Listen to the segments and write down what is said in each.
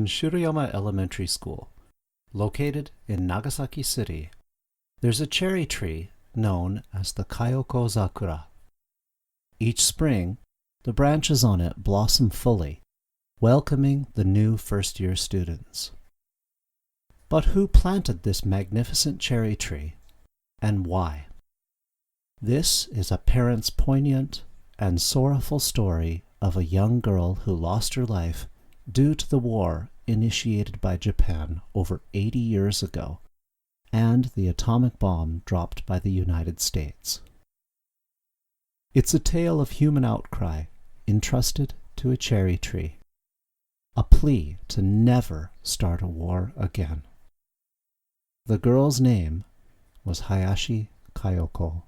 in Shiroyama Elementary School, located in Nagasaki City, there's a cherry tree known as the Kayoko Sakura. Each spring, the branches on it blossom fully, welcoming the new first-year students. But who planted this magnificent cherry tree, and why? This is a parent's poignant and sorrowful story of a young girl who lost her life due to the war initiated by Japan over 80 years ago and the atomic bomb dropped by the United States. It's a tale of human outcry entrusted to a cherry tree, a plea to never start a war again. The girl's name was Hayashi Kayoko.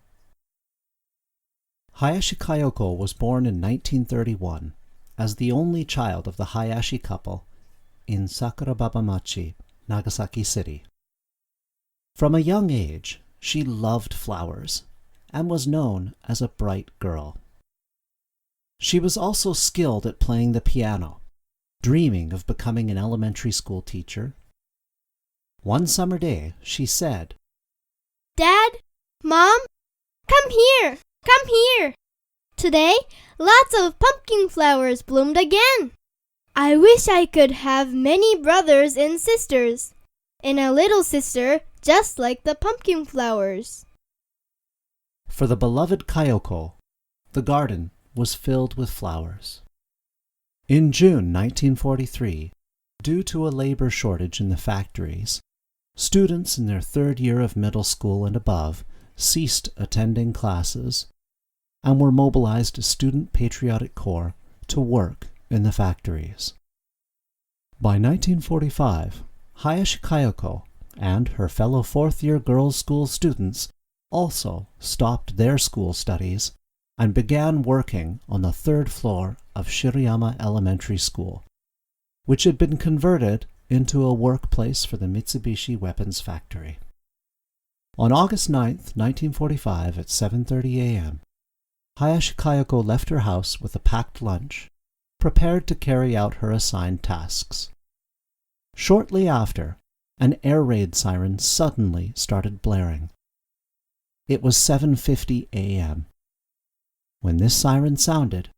Hayashi Kayoko was born in 1931 as the only child of the Hayashi couple in Sakurababamachi, Nagasaki City. From a young age, she loved flowers and was known as a bright girl. She was also skilled at playing the piano, dreaming of becoming an elementary school teacher. One summer day, she said, "Dad, Mom, come here, come here. Today, lots of pumpkin flowers bloomed again. I wish I could have many brothers and sisters, and a little sister just like the pumpkin flowers." For the beloved Kayoko, the garden was filled with flowers. In June 1943, due to a labor shortage in the factories, students in their third year of middle school and above ceased attending classes and were mobilized as Student Patriotic Corps to work in the factories. By 1945, Hayashi Kayoko and her fellow fourth-year girls' school students also stopped their school studies and began working on the third floor of Shiroyama Elementary School, which had been converted into a workplace for the Mitsubishi Weapons Factory. On August 9, 1945, at 7:30 a.m., Hayashi Kayoko left her house with a packed lunch, prepared to carry out her assigned tasks. Shortly after, an air raid siren suddenly started blaring. It was 7:50 a.m. When this siren sounded,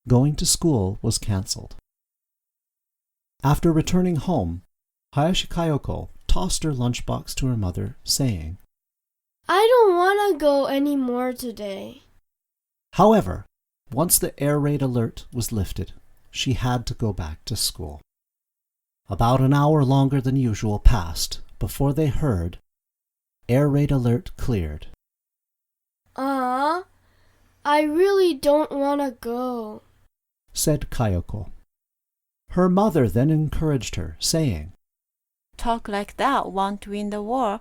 going to school was cancelled. After returning home, Hayashi Kayoko tossed her lunchbox to her mother, saying, "I don't want to go anymore today." However, once the air raid alert was lifted, she had to go back to school. About an hour longer than usual passed before they heard, "Air raid alert cleared." I really don't want to go," said Kayoko. Her mother then encouraged her, saying, "Talk like that won't win the war.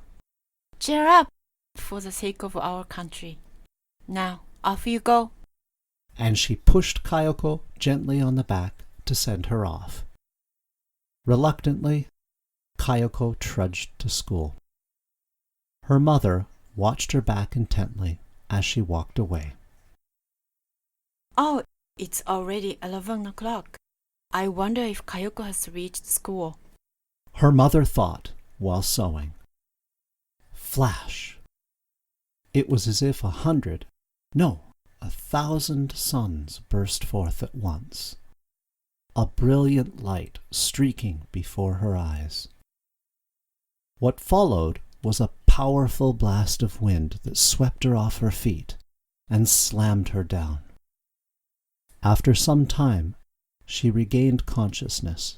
Cheer up for the sake of our country. Now, off you go." And she pushed Kayoko gently on the back to send her off. Reluctantly, Kayoko trudged to school. Her mother watched her back intently as she walked away. "Oh, it's already 11 o'clock. I wonder if Kayoko has reached school." Her mother thought while sewing. Flash! It was as if 1,000 suns burst forth at once, a brilliant light streaking before her eyes. What followed was a powerful blast of wind that swept her off her feet and slammed her down. After some time, she regained consciousness.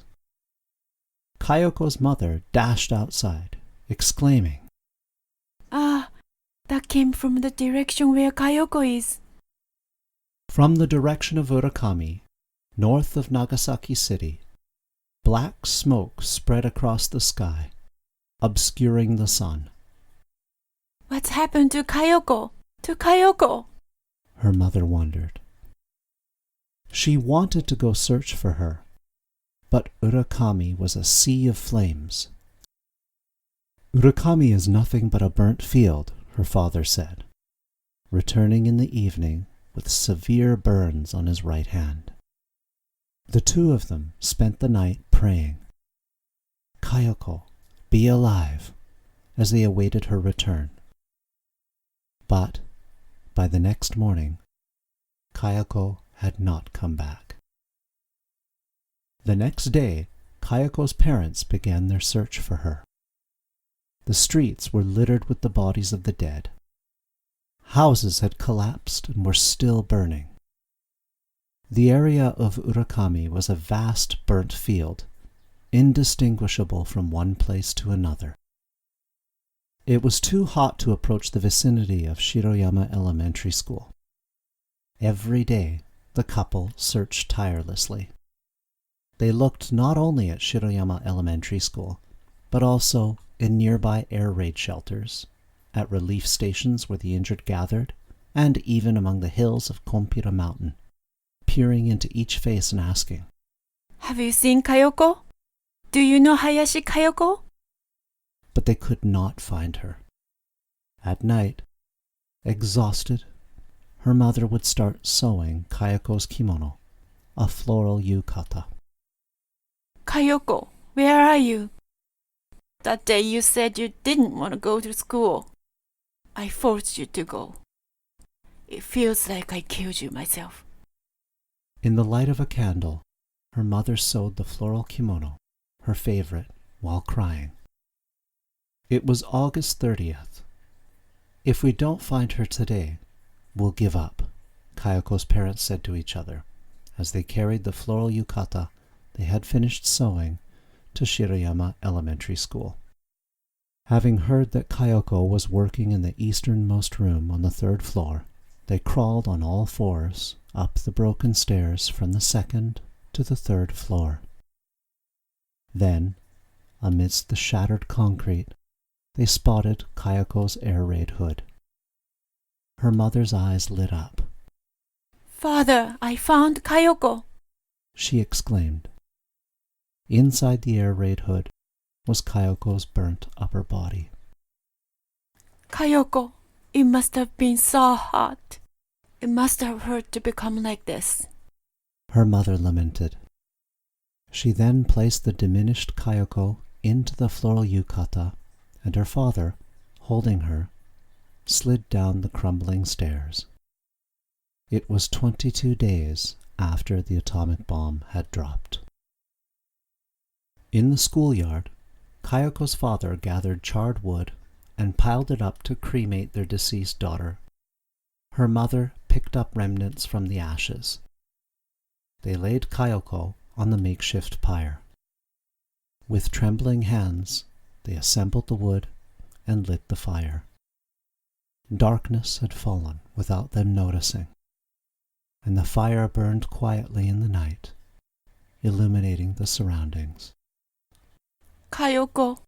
Kayoko's mother dashed outside, exclaiming, That came from the direction where Kayoko is." From the direction of Urakami, north of Nagasaki City, black smoke spread across the sky, obscuring the sun. "What's happened to Kayoko? To Kayoko?" Her mother wondered. She wanted to go search for her, but Urakami was a sea of flames. "Urakami is nothing but a burnt field," her father said, returning in the evening with severe burns on his right hand. The two of them spent the night praying, Kayoko be alive as they awaited her return. But by the next morning, Kayoko had not come back. The next day, Kayoko's parents began their search for her. The streets were littered with the bodies of the dead. Houses had collapsed and were still burning. The area of Urakami was a vast burnt field, indistinguishable from one place to another. It was too hot to approach the vicinity of Shiroyama Elementary School. Every day, the couple searched tirelessly. They looked not only at Shiroyama Elementary School, but also in nearby air raid shelters, at relief stations where the injured gathered, and even among the hills of Kompira Mountain, peering into each face and asking, Have you seen Kayoko? Do you know Hayashi Kayoko? But they could not find her. At night, exhausted, her mother would start sewing Kayoko's kimono, a floral yukata. Kayoko, where are you? That day you said you didn't want to go to school. I forced you to go. It feels like I killed you myself. In the light of a candle, her mother sewed the floral kimono, her favorite, while crying. It was August 30th. If we don't find her today, we'll give up, Kayoko's parents said to each other, as they carried the floral yukata they had finished sewing to Shiroyama Elementary School. Having heard that Kayoko was working in the easternmost room on the 3rd floor, they crawled on all fours up the broken stairs from the 2nd to the 3rd floor. Then, amidst the shattered concrete, they spotted Kayoko's air raid hood. Her mother's eyes lit up. Father, I found Kayoko, she exclaimed. Inside the air raid hood was Kayoko's burnt upper body. Kayoko, it must have been so hot. It must have hurt to become like this. Her mother lamented. She then placed the diminished Kayoko into the floral yukata, and her father, holding her, slid down the crumbling stairs. It was 22 days after the atomic bomb had dropped. In the schoolyard, Kayoko's father gathered charred wood and piled it up to cremate their deceased daughter. Her mother picked up remnants from the ashes. They laid Kayoko on the makeshift pyre. With trembling hands, they assembled the wood and lit the fire. Darkness had fallen without them noticing, and the fire burned quietly in the night, illuminating the surroundings. Kayoko,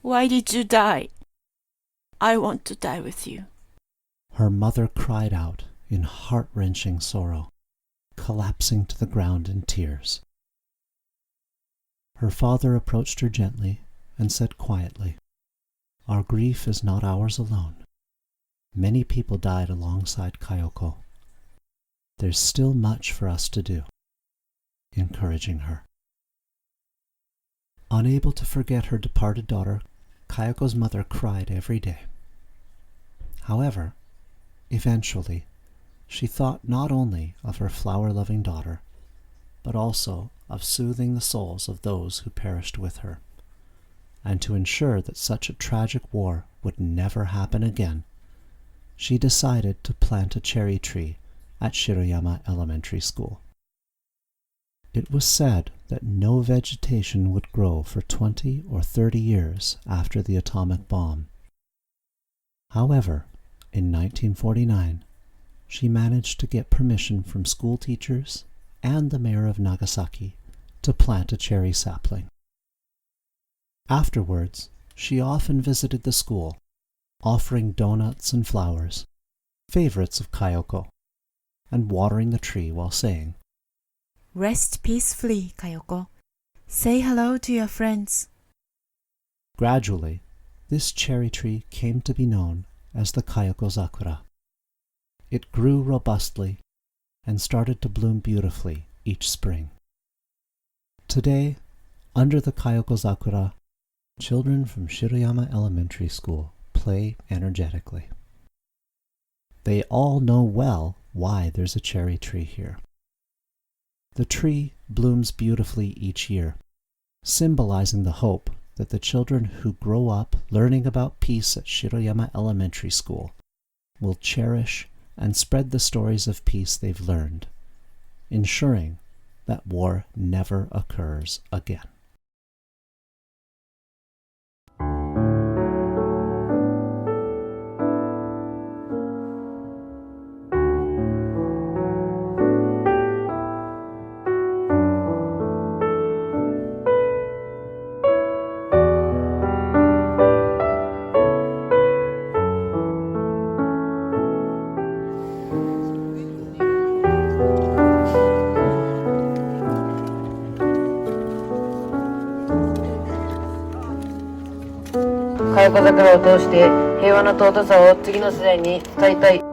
why did you die? I want to die with you. Her mother cried out in heart-wrenching sorrow, collapsing to the ground in tears. Her father approached her gently and said quietly, Our grief is not ours alone. Many people died alongside Kayoko. There's still much for us to do, encouraging her. Unable to forget her departed daughter, Kayoko's mother cried every day. However, eventually, she thought not only of her flower-loving daughter, but also of soothing the souls of those who perished with her. And to ensure that such a tragic war would never happen again, she decided to plant a cherry tree at Shiroyama Elementary School. It was said that no vegetation would grow for 20 or 30 years after the atomic bomb. However, in 1949, she managed to get permission from school teachers and the mayor of Nagasaki to plant a cherry sapling. Afterwards, she often visited the school, offering donuts and flowers, favorites of Kayoko, and watering the tree while saying, Rest peacefully, Kayoko. Say hello to your friends. Gradually, this cherry tree came to be known as the Kayoko Sakura. It grew robustly and started to bloom beautifully each spring. Today, under the Kayoko Sakura Children from Shiroyama Elementary School play energetically. They all know well why there's a cherry tree here. The tree blooms beautifully each year, symbolizing the hope that the children who grow up learning about peace at Shiroyama Elementary School will cherish and spread the stories of peace they've learned, ensuring that war never occurs again. Kayoko Sakura を通して平和の尊さを次の世代に伝えたい。